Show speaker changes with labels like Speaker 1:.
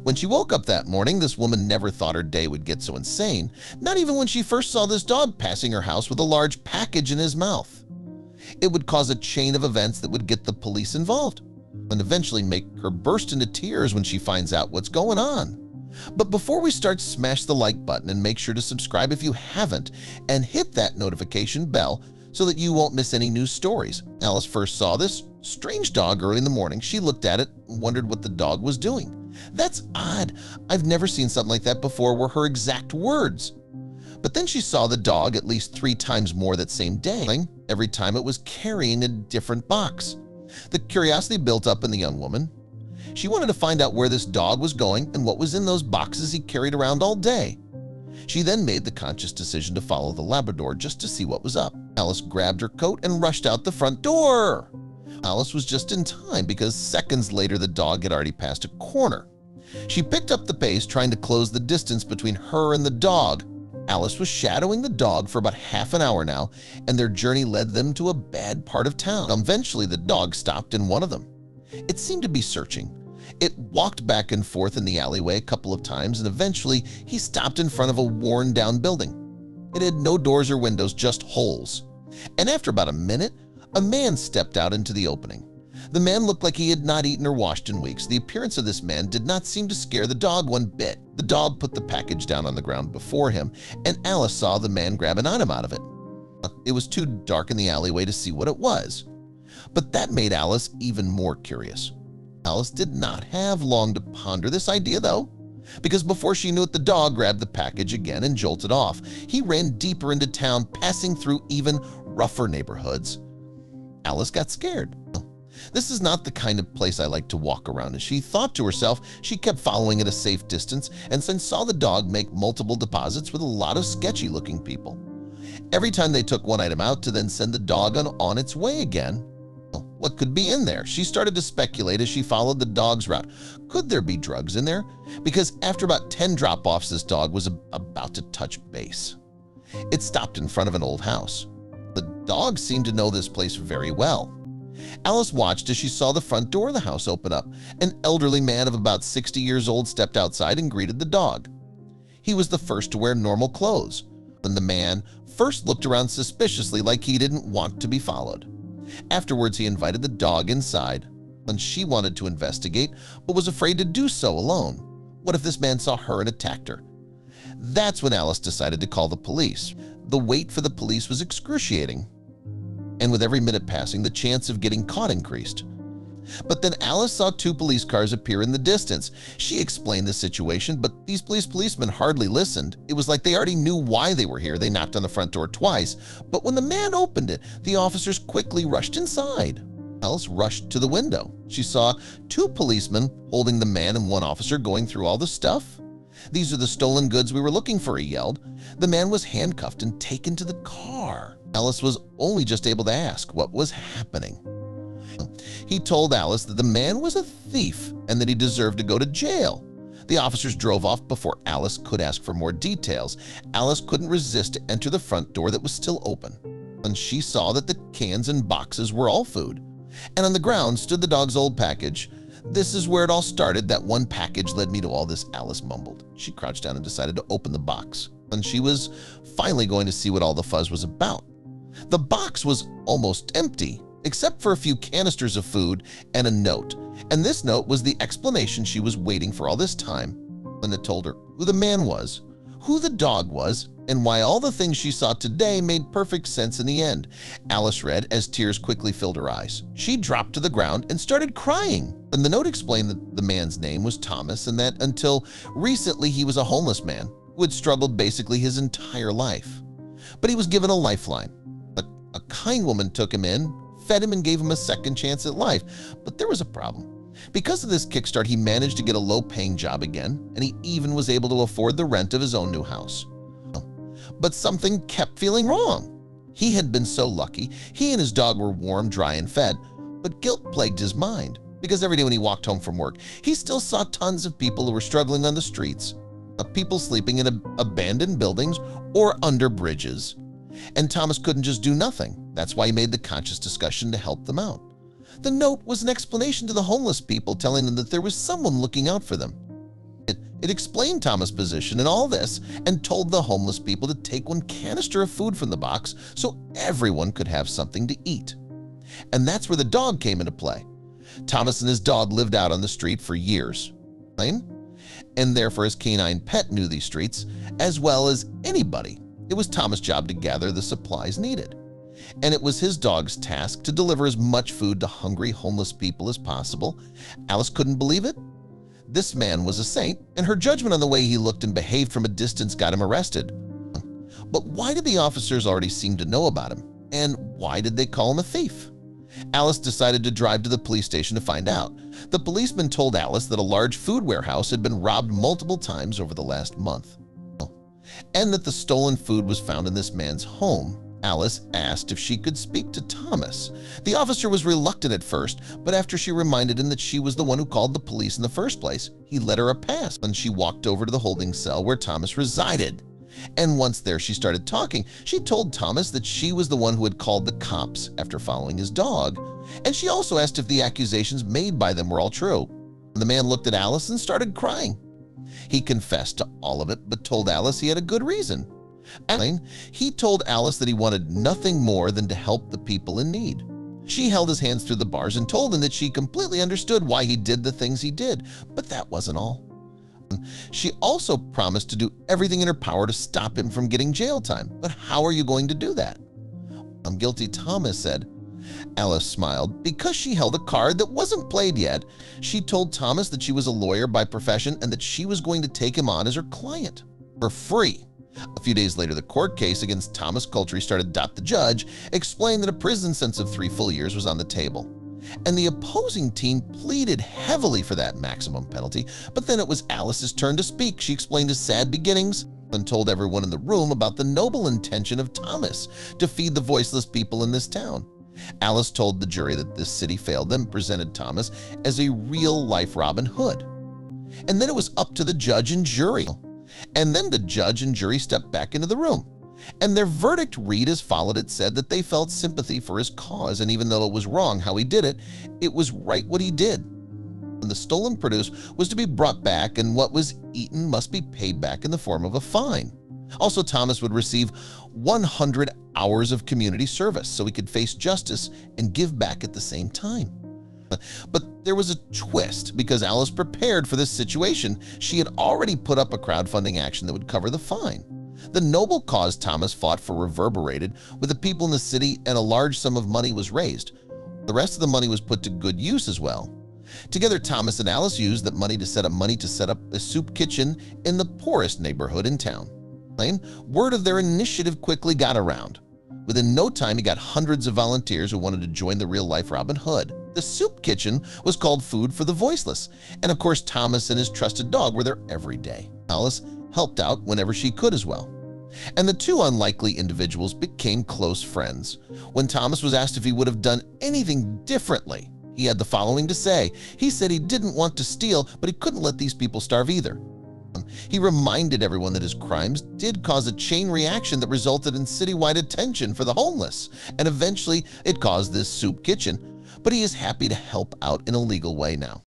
Speaker 1: When she woke up that morning, this woman never thought her day would get so insane, not even when she first saw this dog passing her house with a large package in his mouth. It would cause a chain of events that would get the police involved and eventually make her burst into tears when she finds out what's going on. But before we start, smash the like button and make sure to subscribe if you haven't, and hit that notification bell so that you won't miss any new stories. Alice first saw this strange dog early in the morning. She looked at it and wondered what the dog was doing. "That's odd. I've never seen something like that before," were her exact words. But then she saw the dog at least 3 times more that same day. Every time it was carrying a different box. The curiosity built up in the young woman. She wanted to find out where this dog was going and what was in those boxes he carried around all day. She then made the conscious decision to follow the Labrador just to see what was up. Alice grabbed her coat and rushed out the front door. Alice was just in time because seconds later the dog had already passed a corner. She picked up the pace, trying to close the distance between her and the dog. Alice was shadowing the dog for about half an hour now, and their journey led them to a bad part of town. Eventually, the dog stopped in one of them. It seemed to be searching. It walked back and forth in the alleyway a couple of times, and eventually he stopped in front of a worn-down building. It had no doors or windows, just holes. And after about a minute, a man stepped out into the opening. The man looked like he had not eaten or washed in weeks. The appearance of this man did not seem to scare the dog one bit. The dog put the package down on the ground before him, and Alice saw the man grab an item out of it. It was too dark in the alleyway to see what it was, but that made Alice even more curious. Alice did not have long to ponder this idea, though, because before she knew it, the dog grabbed the package again and jolted off. He ran deeper into town, passing through even rougher neighborhoods. Alice got scared. "This is not the kind of place I like to walk around," as she thought to herself. She kept following at a safe distance and then saw the dog make multiple deposits with a lot of sketchy-looking people. Every time they took one item out to then send the dog on its way again. What could be in there? She started to speculate as she followed the dog's route. Could there be drugs in there? Because after about 10 drop-offs, this dog was about to touch base. It stopped in front of an old house. The dog seemed to know this place very well. Alice watched as she saw the front door of the house open up. An elderly man of about 60 years old stepped outside and greeted the dog. He was the first to wear normal clothes, and the man first looked around suspiciously like he didn't want to be followed. Afterwards, he invited the dog inside, and she wanted to investigate but was afraid to do so alone. What if this man saw her and attacked her? That's when Alice decided to call the police. The wait for the police was excruciating, and with every minute passing, the chance of getting caught increased. But then Alice saw 2 police cars appear in the distance. She explained the situation, but these policemen hardly listened. It was like they already knew why they were here. They knocked on the front door twice, but when the man opened it, the officers quickly rushed inside. Alice rushed to the window. She saw 2 policemen holding the man and 1 officer going through all the stuff. "These are the stolen goods we were looking for," he yelled. The man was handcuffed and taken to the car. Alice was only just able to ask what was happening. He told Alice that the man was a thief and that he deserved to go to jail. The officers drove off before Alice could ask for more details. Alice couldn't resist to enter the front door that was still open, and she saw that the cans and boxes were all food. And on the ground stood the dog's old package. "This is where it all started. That one package led me to all this," Alice mumbled. She crouched down and decided to open the box, and she was finally going to see what all the fuzz was about. The box was almost empty, except for a few canisters of food and a note. And this note was the explanation she was waiting for all this time. And it told her who the man was, who the dog was, and why all the things she saw today made perfect sense in the end. Alice read as tears quickly filled her eyes. She dropped to the ground and started crying. And the note explained that the man's name was Thomas, and that until recently he was a homeless man who had struggled basically his entire life. But he was given a lifeline. A kind woman took him in, fed him, and gave him a second chance at life. But there was a problem. Because of this kickstart, he managed to get a low-paying job again, and he even was able to afford the rent of his own new house. But something kept feeling wrong. He had been so lucky. He and his dog were warm, dry, and fed. But guilt plagued his mind, because every day when he walked home from work, he still saw tons of people who were struggling on the streets, people sleeping in abandoned buildings or under bridges. And Thomas couldn't just do nothing. That's why he made the conscious discussion to help them out. The note was an explanation to the homeless people, telling them that there was someone looking out for them. It explained Thomas' position in all this and told the homeless people to take one canister of food from the box so everyone could have something to eat. And that's where the dog came into play. Thomas and his dog lived out on the street for years, and therefore his canine pet knew these streets as well as anybody. It was Thomas' job to gather the supplies needed, and it was his dog's task to deliver as much food to hungry homeless people as possible. Alice couldn't believe it. This man was a saint, and her judgment on the way he looked and behaved from a distance got him arrested. But why did the officers already seem to know about him, and why did they call him a thief? Alice decided to drive to the police station to find out. The policeman told Alice that a large food warehouse had been robbed multiple times over the last month, and that the stolen food was found in this man's home. Alice asked if she could speak to Thomas. The officer was reluctant at first, but after she reminded him that she was the one who called the police in the first place, he let her a pass, and she walked over to the holding cell where Thomas resided. And once there, she started talking. She told Thomas that she was the one who had called the cops after following his dog, and she also asked if the accusations made by them were all true. The man looked at Alice and started crying. He confessed to all of it, but told Alice he had a good reason. He told Alice that he wanted nothing more than to help the people in need. She held his hands through the bars and told him that she completely understood why he did the things he did, but that wasn't all. She also promised to do everything in her power to stop him from getting jail time. But how are you going to do that? I'm guilty, Thomas said. Alice smiled. Because she held a card that wasn't played yet, she told Thomas that she was a lawyer by profession and that she was going to take him on as her client for free. A few days later, the court case against Thomas Coultry started. The judge explained that a prison sentence of 3 full years was on the table, and the opposing team pleaded heavily for that maximum penalty. But then it was Alice's turn to speak. She explained his sad beginnings and told everyone in the room about the noble intention of Thomas to feed the voiceless people in this town. Alice told the jury that this city failed them, presented Thomas as a real-life Robin Hood. And then it was up to the judge and jury. And then the judge and jury stepped back into the room, and their verdict read as followed. It said that they felt sympathy for his cause, and even though it was wrong how he did it, it was right what he did. And the stolen produce was to be brought back, and what was eaten must be paid back in the form of a fine. Also, Thomas would receive 100 hours of community service so he could face justice and give back at the same time. But there was a twist because Alice prepared for this situation. She had already put up a crowdfunding action that would cover the fine. The noble cause Thomas fought for reverberated with the people in the city, and a large sum of money was raised. The rest of the money was put to good use as well. Together, Thomas and Alice used that money to set up a soup kitchen in the poorest neighborhood in town. Word of their initiative quickly got around. Within no time, he got hundreds of volunteers who wanted to join the real-life Robin Hood. The soup kitchen was called Food for the Voiceless, and of course Thomas and his trusted dog were there every day. Alice helped out whenever she could as well. And the two unlikely individuals became close friends. When Thomas was asked if he would have done anything differently, he had the following to say. He said he didn't want to steal, but he couldn't let these people starve either. He reminded everyone that his crimes did cause a chain reaction that resulted in citywide attention for the homeless, and eventually it caused this soup kitchen, but he is happy to help out in a legal way now.